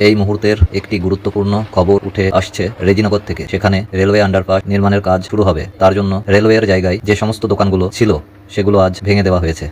এই মুহূর্তের একটি গুরুত্বপূর্ণ খবর উঠে আসছে রেজিনগর থেকে। সেখানে রেলওয়ে আন্ডারপাস নির্মাণের কাজ শুরু হবে। তার জন্য রেলওয়ের জায়গায় যে সমস্ত দোকানগুলো ছিল সেগুলো আজ ভেঙে দেওয়া হয়েছে।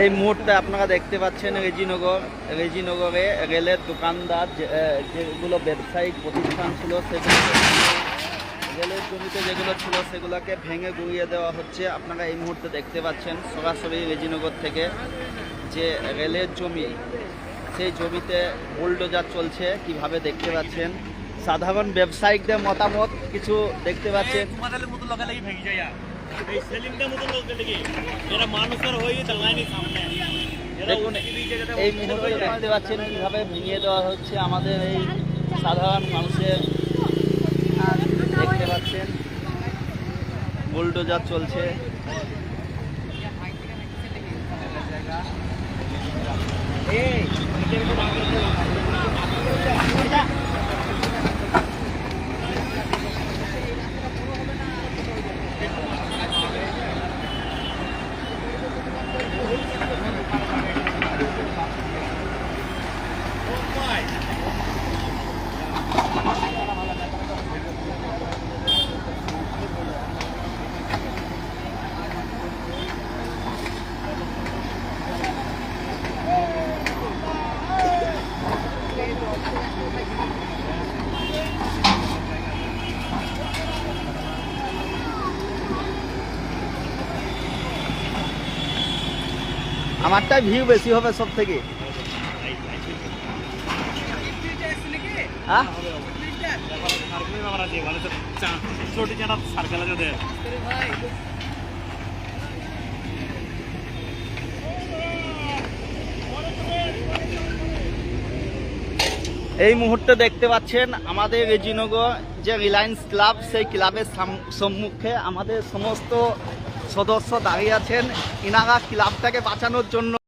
এই মুহূর্তে আপনারা দেখতে পাচ্ছেন রেজিনগরে রেলের দোকানদার যেগুলো ব্যবসায়িক প্রতিষ্ঠান ছিল সেগুলো রেলের জমিতে যেগুলো ছিল সেগুলোকে ভেঙে গুঁড়িয়ে দেওয়া হচ্ছে। আপনারা এই মুহূর্তে দেখতে পাচ্ছেন সরাসরি রেজিনগর থেকে যে রেলের জমি, সেই জমিতে বুলডোজার চলছে কিভাবে দেখতে পাচ্ছেন। সাধারণ ব্যবসায়িকদের মতামত কিছু দেখতে পাচ্ছেন। দেখুন এই মুহূর্তে দেখতে পাচ্ছেন কিভাবে ভেঙে দেওয়া হচ্ছে আমাদের এই সাধারণ মানুষের। দেখতে পাচ্ছেন বুলডোজার চলছে। আমারটাই ভিউ বেশি হবে সব থেকে। এই মুহূর্তে দেখতে পাচ্ছেন আমাদের রেজিনগর যে রিলায়েন্স ক্লাব, সেই ক্লাবের সম্মুখে আমাদের সমস্ত সদস্য দাঁড়িয়ে আছেন। ইনারা ক্লাবটাকে বাঁচানোর জন্য